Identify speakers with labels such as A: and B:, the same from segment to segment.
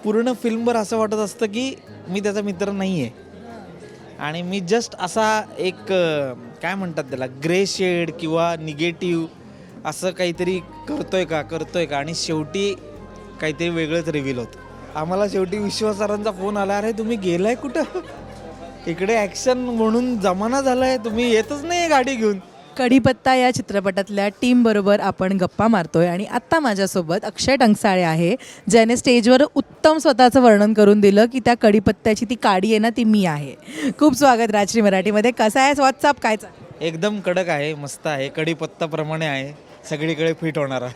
A: पूर्ण फिल्मभर असं वाटत असतं की मी त्याचा मित्र नाही आहे आणि मी जस्ट असा एक काय म्हणतात त्याला ग्रे शेड किंवा निगेटिव्ह असं काहीतरी करतोय का आणि शेवटी काहीतरी वेगळंच रिव्हील होतं. आम्हाला शेवटी विश्वासारांचा फोन आला, अरे तुम्ही गेलाय कुठं, इकडे ॲक्शन म्हणून जमाना झाला आहे, तुम्ही येतच नाही गाडी घेऊन.
B: कढीपत्ता या चित्रपटातल्या टीम बरोबर आपण गप्पा मारतोय आणि आत्ता माझ्यासोबत अक्षय टंकसाळे आहे, ज्याने स्टेजवर उत्तम स्वतःचं वर्णन करून दिलं की त्या कढीपत्त्याची ती काडी आहे ना ती मी आहे. खूप स्वागत राजश्री मराठीमध्ये. कसा आहे, व्हॉट्सअप काय चाललं?
A: एकदम कडक आहे, मस्त आहे, कढीपत्ताप्रमाणे आहे, सगळीकडे फिट होणारा.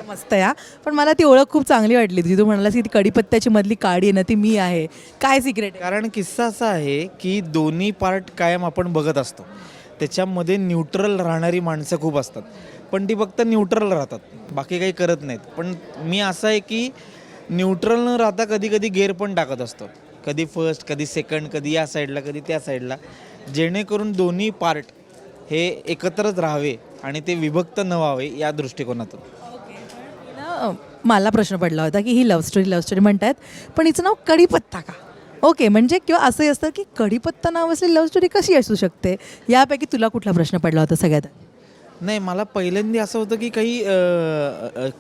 B: मस्त या. पण मला ती ओळख खूप चांगली वाटली तुझी. तू म्हणालास की ती कढीपत्त्याची मधली काडी आहे ना ती मी आहे. काय सिक्रेट आहे?
A: कारण किस्सा असा आहे की दोन्ही पार्ट कायम आपण बघत असतो, त्याच्यामध्ये न्यूट्रल राहणारी माणसं खूप असतात, पण ती फक्त न्यूट्रल राहतात, बाकी काही करत नाहीत. पण मी असं आहे की न्यूट्रल न राहता कधी कधी गेअर पण टाकत असतो, कधी फर्स्ट कधी सेकंड, कधी या साईडला कधी त्या साईडला, जेणेकरून दोन्ही पार्ट हे एकत्रच राहावे आणि ते विभक्त न व्हावे या दृष्टिकोनातून.
B: ना, मला प्रश्न पडला होता की ही लव्ह स्टोरी म्हणतात, पण हिचं नाव कढीपत्ता का? ओके, म्हणजे किंवा असंही असतं की कढीपत्ता नाव असलेली लव्ह स्टोरी कशी असू शकते? यापैकी तुला कुठला प्रश्न पडला होता सगळ्यात?
A: नाही, मला पहिल्यांदा असं होतं की काही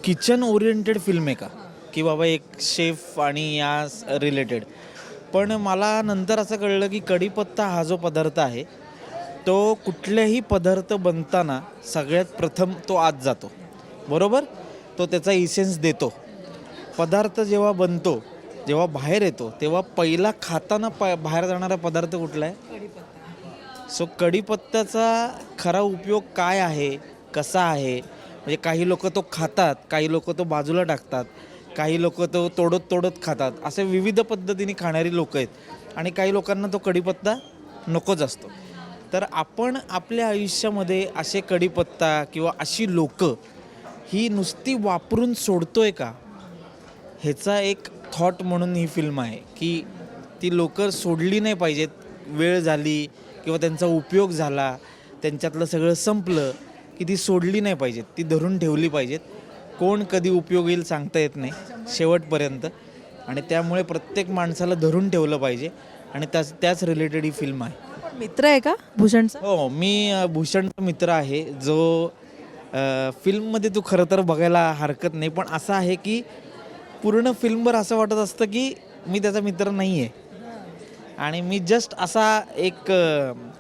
A: किचन ओरिएंटेड फिल्म आहे का, की बाबा एक शेफ आणि या रिलेटेड. पण मला नंतर असं कळलं की कढीपत्ता हा जो पदार्थ आहे तो कुठल्याही पदार्थ बनताना सगळ्यात प्रथम तो आत जातो, बरोबर, तो त्याचा इसेन्स देतो. पदार्थ जेव्हा बनतो, जेव्हा बाहेर येतो, तेव्हा पहिला खाताना बाहेर जाणारा पदार्थ कुठला आहे? सो कढीपत्त्याचा खरा उपयोग काय आहे, कसा आहे, म्हणजे काही लोक तो खातात, काही लोक तो बाजूला टाकतात, काही लोक तो तोडत खातात, असे विविध पद्धतीने खाणारी लोक आहेत आणि काही लोकांना तो कढीपत्ता नकोच असतो. तर आपण आपल्या आयुष्यामध्ये असे कढीपत्ता किंवा अशी लोक ही नुसती वापरून सोडतोय का, ह्याचा एक थॉट म्हणून ही फिल्म आहे की ती लोक सोडली नाही पाहिजेत. वेळ झाली किंवा त्यांचा उपयोग झाला, त्यांच्यातलं सगळं संपलं की ती सोडली नाही पाहिजेत, ती धरून ठेवली पाहिजेत. कोण कधी उपयोग येईल सांगता येत नाही शेवटपर्यंत, आणि त्यामुळे प्रत्येक माणसाला धरून ठेवलं पाहिजे आणि त्याच रिलेटेड ही फिल्म आहे.
B: मित्र आहे का भूषणचा?
A: हो, मी भूषणचा मित्र आहे, जो फिल्ममध्ये तू खरं तर बघायला हरकत नाही, पण असं आहे की पूर्ण फिल्मभर असं वाटत असतं की मी त्याचा मित्र नाही आहे आणि मी जस्ट असा एक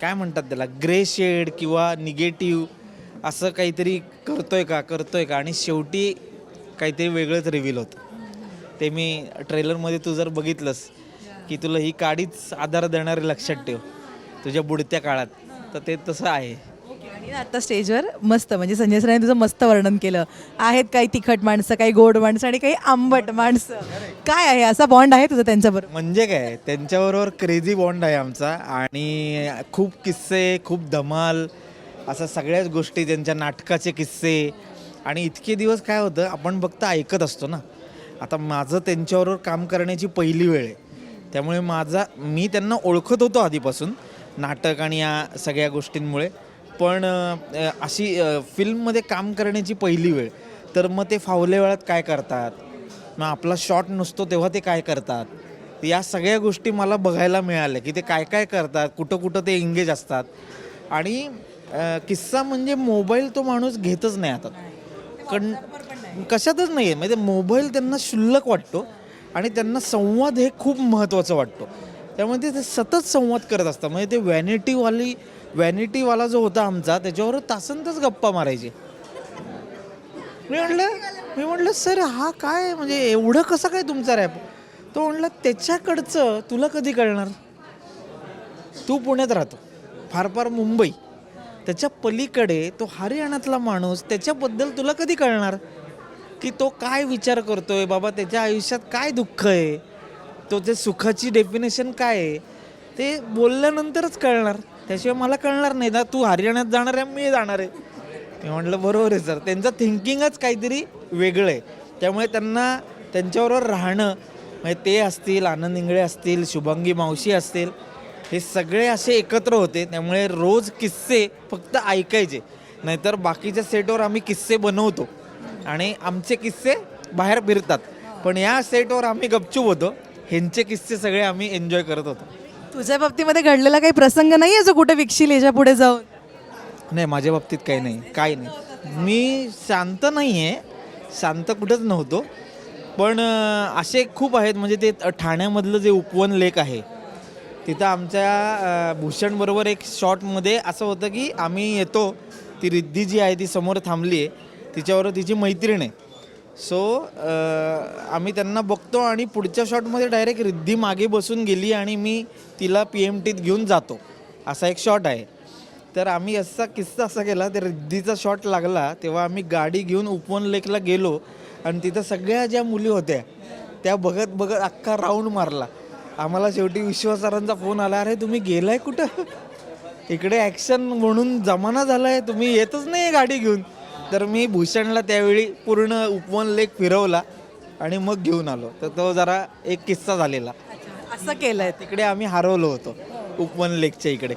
A: काय म्हणतात त्याला ग्रे शेड किंवा निगेटिव्ह असं काहीतरी करतोय का आणि शेवटी काहीतरी वेगळंच रिव्हील होतं. ते मी ट्रेलरमध्ये तू जर बघितलंस की तुला ही काडीच आधार देणारे लक्षात ठेव तुझ्या बुडत्या काळात, तर ते तसं आहे.
B: आणि आता स्टेजवर मस्त, म्हणजे संजय सरांनी तुझं मस्त वर्णन केलं. आहेत काही तिखट माणसं, काही गोड माणसं आणि काही आंबट माणसं. काय आहे, असा बॉन्ड आहे तुझं त्यांच्याबरोबर?
A: म्हणजे काय, त्यांच्याबरोबर क्रेझी बॉन्ड आहे आमचा आणि खूप किस्से, खूप धमाल, असं सगळ्याच गोष्टी, त्यांच्या नाटकाचे किस्से. आणि इतके दिवस काय होतं, आपण फक्त ऐकत असतो ना. आता माझं त्यांच्याबरोबर काम करण्याची पहिली वेळ आहे, त्यामुळे मी त्यांना ओळखत होतो आधीपासून नाटक आणि या सगळ्या गोष्टींमुळे, पण अशी फिल्ममध्ये काम करण्याची पहिली वेळ. तर मग ते फावल्या वेळात काय करतात, मग आपला शॉट नसतो तेव्हा ते काय करतात, या सगळ्या गोष्टी मला बघायला मिळाल्या की ते काय काय करतात, कुठं ते एंगेज असतात. आणि किस्सा म्हणजे मोबाईल तो माणूस घेतच नाही आता, कशातच नाही आहे. म्हणजे मोबाईल त्यांना क्षुल्लक वाटतो आणि त्यांना संवाद हे खूप महत्त्वाचं वाटतो, त्यामुळे ते सतत संवाद करत असतात. म्हणजे ते व्हॅनिटीवाला जो होता आमचा, त्याच्यावर तासंतास गप्पा मारायचे. मी म्हटलं सर हा काय, म्हणजे एवढं कसं काय तुमचा रॅप? तो म्हटलं त्याच्याकडचं तुला कधी कळणार, तू पुण्यात राहतो, फार मुंबई, त्याच्या पलीकडे तो हरियाणातला माणूस, त्याच्याबद्दल तुला कधी कळणार की तो काय विचार करतोय बाबा, त्याच्या आयुष्यात काय दुःख आहे, तो ते सुखाची डेफिनेशन काय आहे, ते बोलल्यानंतरच कळणार, त्याशिवाय मला कळणार नाही ना. तू हरियाणात जाणार आहे, मी जाणार आहे. मी म्हटलं बरोबर आहे सर, त्यांचं थिंकिंगच काहीतरी वेगळं आहे. त्यामुळे त्यांच्याबरोबर राहणं, म्हणजे ते असतील, आनंद इंगळे असतील, शुभांगी मावशी असतील, हे सगळे असे एकत्र होते. त्यामुळे रोज किस्से फक्त ऐकायचे, नाहीतर बाकीच्या सेटवर आम्ही किस्से बनवतो आणि आमचे किस्से बाहेर फिरतात. पण या सेटवर आम्ही गपचूप होतो. ह्यांचे किस्से सगळे आम्ही एन्जॉय करत होतो.
B: तुझ्या बाबतीमध्ये घडलेला काही प्रसंग नाही आहे जो कुठे विकशील याच्या पुढे जाऊन?
A: नाही, माझ्या बाबतीत काही नाही, काही नाही. मी शांत नाही आहे, शांत कुठंच नव्हतो. पण असे खूप आहेत. म्हणजे ते ठाण्यामधलं जे उपवन लेक आहे तिथं आमच्या भूषणबरोबर एक शॉटमध्ये असं होतं की आम्ही येतो, ती रिद्धी जी आहे ती समोर थांबली आहे, तिच्यावर तिची मैत्रीण आहे. सो आम्ही त्यांना बघतो आणि पुढच्या शॉटमध्ये डायरेक्ट रिद्धी मागे बसून गेली आणि मी तिला PMTत घेऊन जातो, असा एक शॉट आहे. तर आम्ही असा किस्सा असा केला, तर रिद्धीचा शॉट लागला तेव्हा आम्ही गाडी घेऊन उपवन लेकला गेलो आणि तिथं सगळ्या ज्या मुली होत्या त्या बघत बघत अख्खा राऊंड मारला. आम्हाला शेवटी विश्वास सरांचा फोन आला, अरे तुम्ही गेलाय कुठं, इकडे ॲक्शन म्हणून जमाना झाला आहे, तुम्ही येतच नाही गाडी घेऊन. तर मी भूषणला त्यावेळी पूर्ण उपवन लेक फिरवला आणि मग घेऊन आलो. तर तो जरा एक किस्सा झालेला.
B: असं केलंय.
A: तिकडे आम्ही हरवलो होतो उपवन लेकच्या इकडे.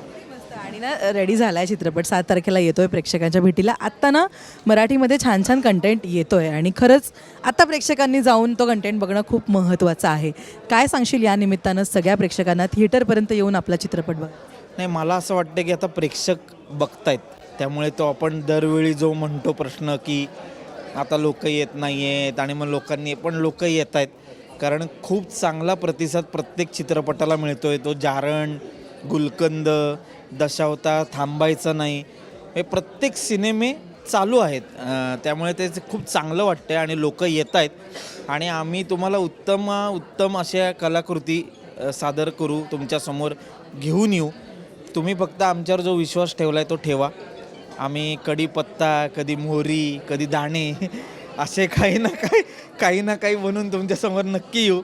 B: आणि ना रेडी झालाय चित्रपट, 7 तारखेला येतोय प्रेक्षकांच्या भेटीला. आत्ता ना मराठीमध्ये छान छान कंटेंट येतोय आणि खरंच आता प्रेक्षकांनी जाऊन तो कंटेंट बघणं खूप महत्त्वाचं आहे. काय सांगशील या निमित्तानं सगळ्या प्रेक्षकांना थिएटरपर्यंत येऊन आपला चित्रपट बघ?
A: नाही, मला असं वाटतं की आता प्रेक्षक बघतायत, त्यामुळे तो आपण दरवेळी जो म्हणतो प्रश्न की आता लोक येत नाही आहेत आणि मग लोकांनी, पण लोक येत आहेत. कारण खूप चांगला प्रतिसाद प्रत्येक चित्रपटाला मिळतो आहे. तो जारण, गुलकंद, दशावतार, थांबायचं नाही, हे प्रत्येक सिनेमे चालू आहेत. त्यामुळे ते खूप चांगलं वाटतं आणि लोक येत आहेत आणि आम्ही तुम्हाला उत्तम अशा कलाकृती सादर करू, तुमच्यासमोर घेऊन येऊ. तुम्ही फक्त आमच्यावर जो विश्वास ठेवला आहे तो ठेवा. आम्ही कढीपत्ता, कधी मोहरी, कधी दाणे असे काही ना काही बनवून तुमच्यासमोर नक्की येऊ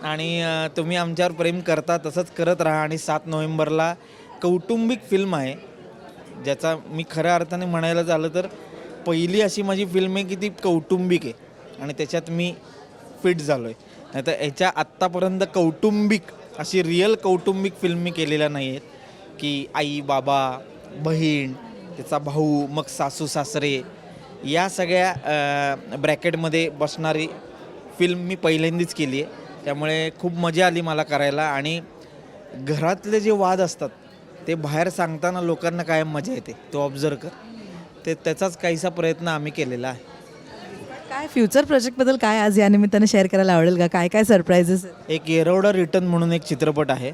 A: आणि तुम्ही आमच्यावर प्रेम करता तसंच करत राहा. आणि 7 नोव्हेंबरला कौटुंबिक फिल्म आहे, ज्याचा मी खऱ्या अर्थाने म्हणायला झालं तर पहिली अशी माझी फिल्म आहे की ती कौटुंबिक आहे आणि त्याच्यात मी फिट झालो आहे. नाही तर याच्या आत्तापर्यंत कौटुंबिक अशी रिअल कौटुंबिक फिल्म मी केलेल्या नाही आहेत की आई बाबा, बहीण, त्याचा भाऊ, मग सासू सासरे, या सगळ्या ब्रॅकेटमध्ये बसणारी फिल्म मी पहिल्यांदाच केली आहे. त्यामुळे खूप मजा आली मला करायला. आणि घरातले जे वाद असतात ते बाहेर सांगताना लोकांना कायम मजा येते, तो ऑब्झर्व कर. त्याचाच काहीसा प्रयत्न आम्ही केलेला आहे.
B: काय फ्युचर प्रोजेक्टबद्दल काय आज या निमित्तानं शेअर करायला आवडेल का? काय काय सरप्राईजेस?
A: एक येरवडा रिटर्न म्हणून एक चित्रपट आहे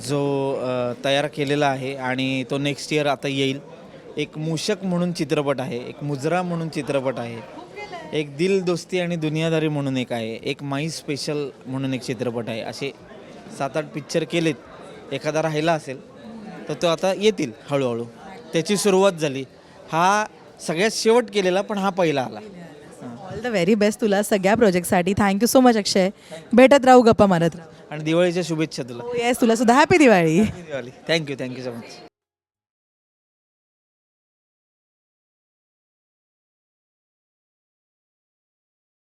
A: जो तयार केलेला आहे आणि तो नेक्स्ट इयर आता येईल. एक मूषक म्हणून चित्रपट आहे, एक मुजरा म्हणून चित्रपट आहे, एक दिल दोस्ती आणि दुनियादारी म्हणून एक आहे, एक माई स्पेशल म्हणून एक चित्रपट आहे. असे 7-8 पिक्चर केलेत. एखादा राहिला असेल तर तो आता येतील हळूहळू. त्याची सुरुवात झाली. हा सगळ्यात शेवट केलेला, पण हा पहिला आला.
B: ऑल द व्हेरी बेस्ट तुला सगळ्या प्रोजेक्टसाठी. थँक्यू सो मच अक्षय. भेटत राहू, गप्पा मारत राहू.
A: आणि दिवाळीच्या शुभेच्छा तुला.
B: येस, तुला सुद्धा happy Diwali.
A: Diwali. Thank you so much.